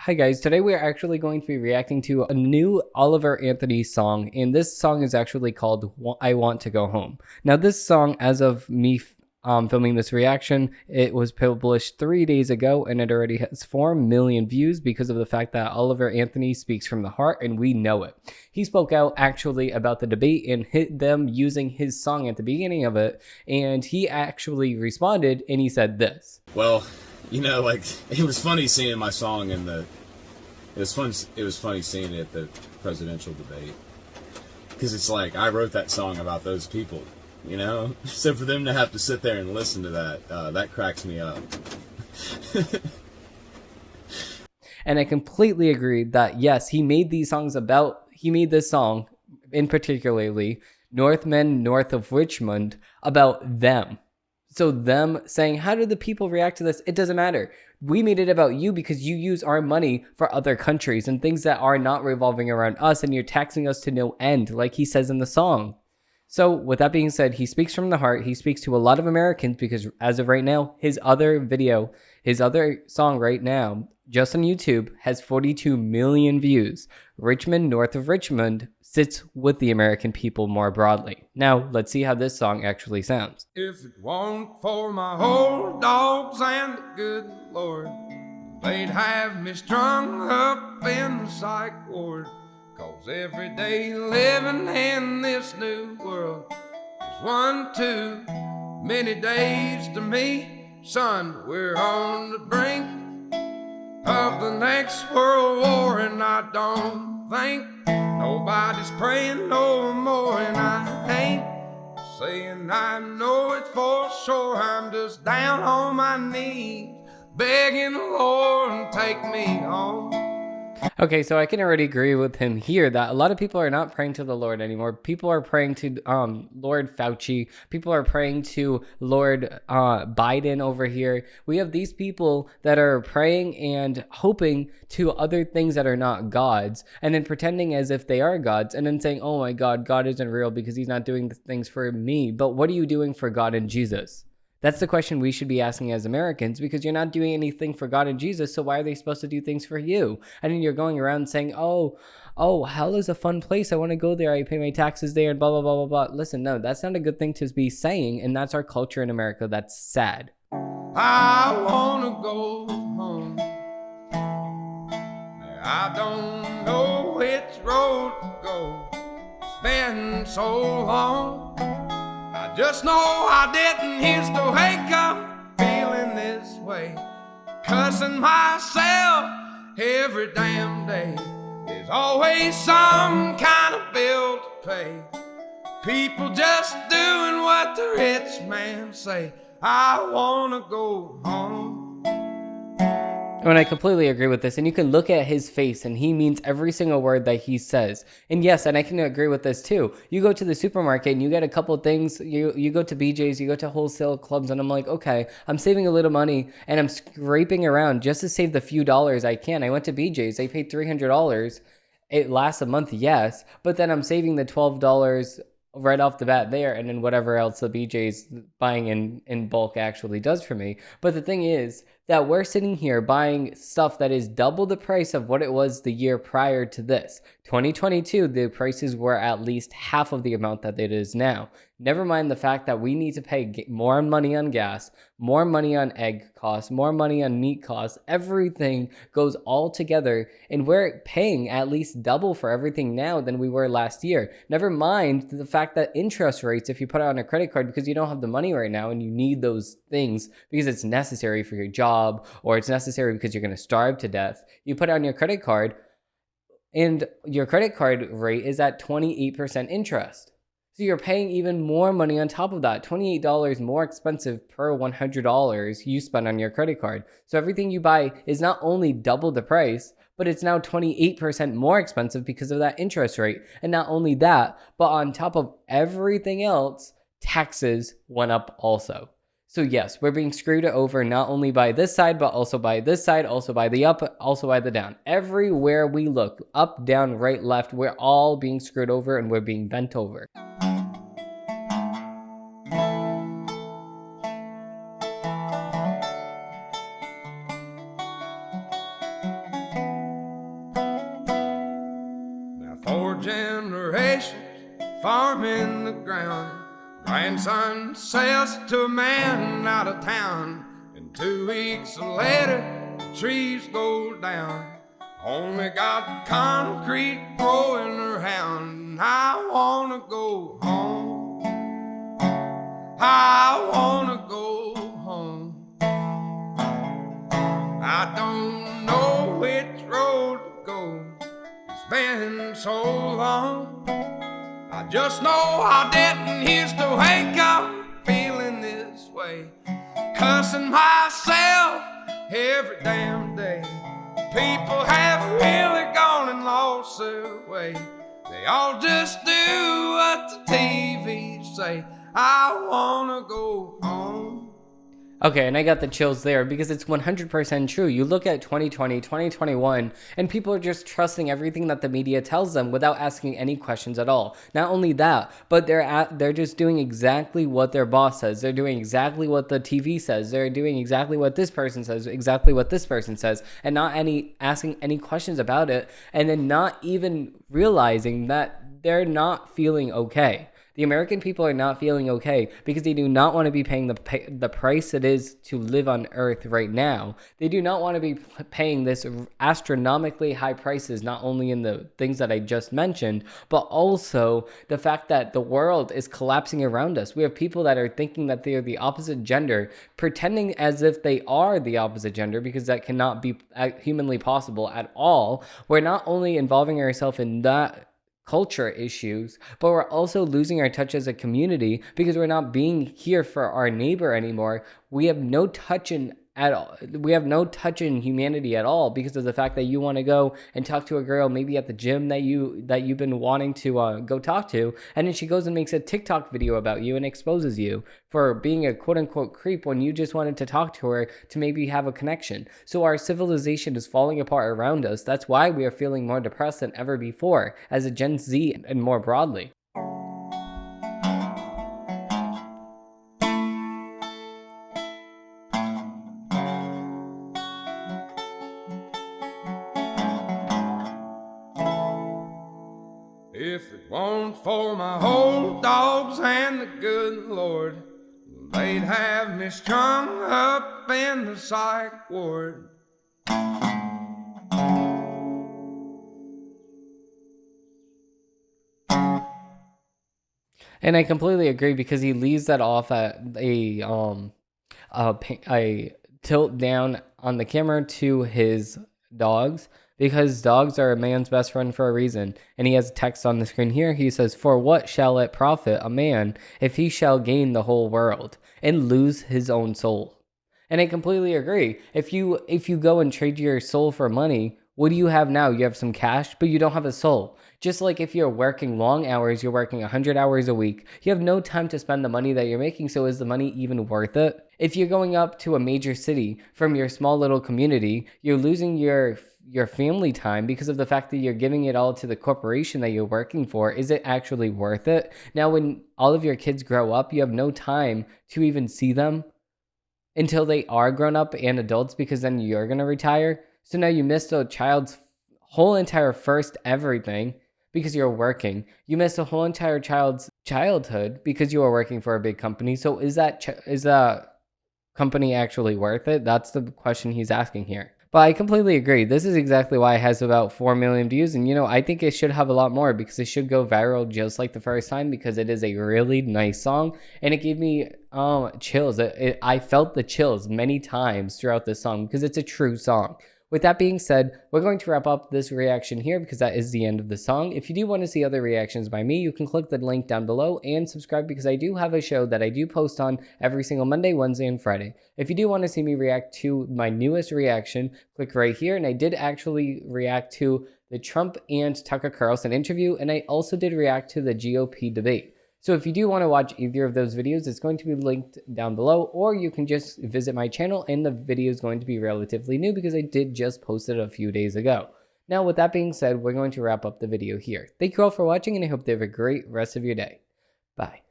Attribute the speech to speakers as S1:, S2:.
S1: Hi guys, today we are actually going to be reacting to a new Oliver Anthony song, and this song is actually called I Want to Go Home. Now this song, as of me filming this reaction, it was published 3 days ago and it already has 4 million views because of the fact that Oliver Anthony speaks from the heart and we know it. He spoke out actually about the debate and hit them using his song at the beginning of it, and he actually responded and he said this.
S2: Well, you know, like, it was funny seeing my song in the, it was funny seeing it at the presidential debate. Because it's like, I wrote that song about those people, you know? So for them to have to sit there and listen to that, that cracks me up.
S1: And I completely agree that, yes, he made this song, in particularly, Men North of Richmond, about them. So them saying, how do the people react to this? It doesn't matter. We made it about you because you use our money for other countries and things that are not revolving around us, and you're taxing us to no end, like he says in the song. So with that being said, he speaks from the heart. He speaks to a lot of Americans because as of right now, his other song right now, just on YouTube, has 42 million views. Men North of Richmond sits with the American people more broadly. Now, let's see how this song actually sounds.
S3: If it weren't for my old dogs and the good Lord, they'd have me strung up in the psych ward. 'Cause every day living in this new world is one too many days to me. Son, we're on the brink of the next world war, and I don't think nobody's praying no more. And I ain't saying I know it for sure. I'm just down on my knees begging the Lord to take me home.
S1: Okay, so I can already agree with him here that a lot of people are not praying to the Lord anymore. People are praying to Lord Fauci. People are praying to Lord Biden over here. We have these people that are praying and hoping to other things that are not gods, and then pretending as if they are gods, and then saying, oh my God, God isn't real because he's not doing the things for me. But what are you doing for God and Jesus? That's the question we should be asking as Americans, because you're not doing anything for God and Jesus, so why are they supposed to do things for you? And then you're going around saying, oh, hell is a fun place. I want to go there. I pay my taxes there and blah, blah, blah, blah, blah. Listen, no, that's not a good thing to be saying, and that's our culture in America. That's sad.
S3: I want to go home. I don't know which road to go. It's been so long. I just know I didn't used to wake up feeling this way, cussing myself every damn day. There's always some kind of bill to pay. People just doing what the rich man say. I wanna go home.
S1: And I completely agree with this, and you can look at his face and he means every single word that he says. And yes, and I can agree with this too. You go to the supermarket and you get a couple things, you go to BJ's, you go to wholesale clubs, and I'm like, okay, I'm saving a little money and I'm scraping around just to save the few dollars I can. I went to BJ's, I paid $300. It lasts a month, yes, but then I'm saving the $12 right off the bat there, and then whatever else the BJ's buying in bulk actually does for me. But the thing is that we're sitting here buying stuff that is double the price of what it was the year prior to this. 2022, the prices were at least half of the amount that it is now. Never mind the fact that we need to pay more money on gas, more money on egg costs, more money on meat costs. Everything goes all together, and we're paying at least double for everything now than we were last year. Never mind the fact that interest rates, if you put it on a credit card because you don't have the money right now and you need those things because it's necessary for your job or it's necessary because you're going to starve to death, you put it on your credit card and your credit card rate is at 28% interest. So you're paying even more money on top of that, $28 more expensive per $100 you spend on your credit card. So everything you buy is not only double the price, but it's now 28% more expensive because of that interest rate. And not only that, but on top of everything else, taxes went up also. So yes, we're being screwed over not only by this side, but also by this side, also by the up, also by the down. Everywhere we look, up, down, right, left, we're all being screwed over and we're being bent over.
S3: generations farming the ground. Grandson sells to a man out of town, and 2 weeks later the trees go down. Only got concrete growing around. I wanna go home. I wanna go home. I don't know which road to go. It's been so long. I just know I didn't used to wake up feeling this way, cussing myself every damn day. People have really gone and lost their way. They all just do what the TV say. I wanna go home.
S1: Okay, and I got the chills there because it's 100% true. You look at 2020, 2021, and people are just trusting everything that the media tells them without asking any questions at all. Not only that, but they're just doing exactly what their boss says. They're doing exactly what the TV says. They're doing exactly what this person says, exactly what this person says, and not asking any questions about it, and then not even realizing that they're not feeling okay. The American people are not feeling okay because they do not want to be paying the price it is to live on Earth right now. They do not want to be paying this astronomically high prices, not only in the things that I just mentioned, but also the fact that the world is collapsing around us. We have people that are thinking that they are the opposite gender, pretending as if they are the opposite gender, because that cannot be humanly possible at all. We're not only involving ourselves in that culture issues, but we're also losing our touch as a community because we're not being here for our neighbor anymore. We have no touch in at all. We have no touch in humanity at all because of the fact that you want to go and talk to a girl maybe at the gym that you've been wanting to go talk to, and then she goes and makes a TikTok video about you and exposes you for being a quote-unquote creep when you just wanted to talk to her to maybe have a connection. So our civilization is falling apart around us. That's why we are feeling more depressed than ever before as a Gen Z and more broadly.
S3: If it weren't for my old dogs and the good Lord, they'd have me strung up in the psych ward.
S1: And I completely agree because he leaves that off at a tilt down on the camera to his dogs, because dogs are a man's best friend for a reason. And he has text on the screen here. He says, "For what shall it profit a man if he shall gain the whole world and lose his own soul?" And I completely agree. If you go and trade your soul for money, what do you have now? You have some cash, but you don't have a soul. Just like if you're working long hours, you're working 100 hours a week, you have no time to spend the money that you're making, so is the money even worth it? If you're going up to a major city from your small little community, you're losing your family time because of the fact that you're giving it all to the corporation that you're working for. Is it actually worth it? Now, when all of your kids grow up, you have no time to even see them until they are grown up and adults, because then you're going to retire. So now you missed a child's whole entire first everything because you're working. You missed a whole entire child's childhood because you are working for a big company. So is that company actually worth it? That's the question he's asking here. But I completely agree. This is exactly why it has about 4 million views. And, I think it should have a lot more because it should go viral just like the first time, because it is a really nice song. And it gave me chills. I felt the chills many times throughout this song because it's a true song. With that being said, we're going to wrap up this reaction here because that is the end of the song. If you do want to see other reactions by me, you can click the link down below and subscribe, because I do have a show that I do post on every single Monday, Wednesday, and Friday. If you do want to see me react to my newest reaction, click right here. And I did actually react to the Trump and Tucker Carlson interview, and I also did react to the GOP debate. So if you do want to watch either of those videos, it's going to be linked down below, or you can just visit my channel and the video is going to be relatively new because I did just post it a few days ago. Now, with that being said, we're going to wrap up the video here. Thank you all for watching, and I hope you have a great rest of your day. Bye.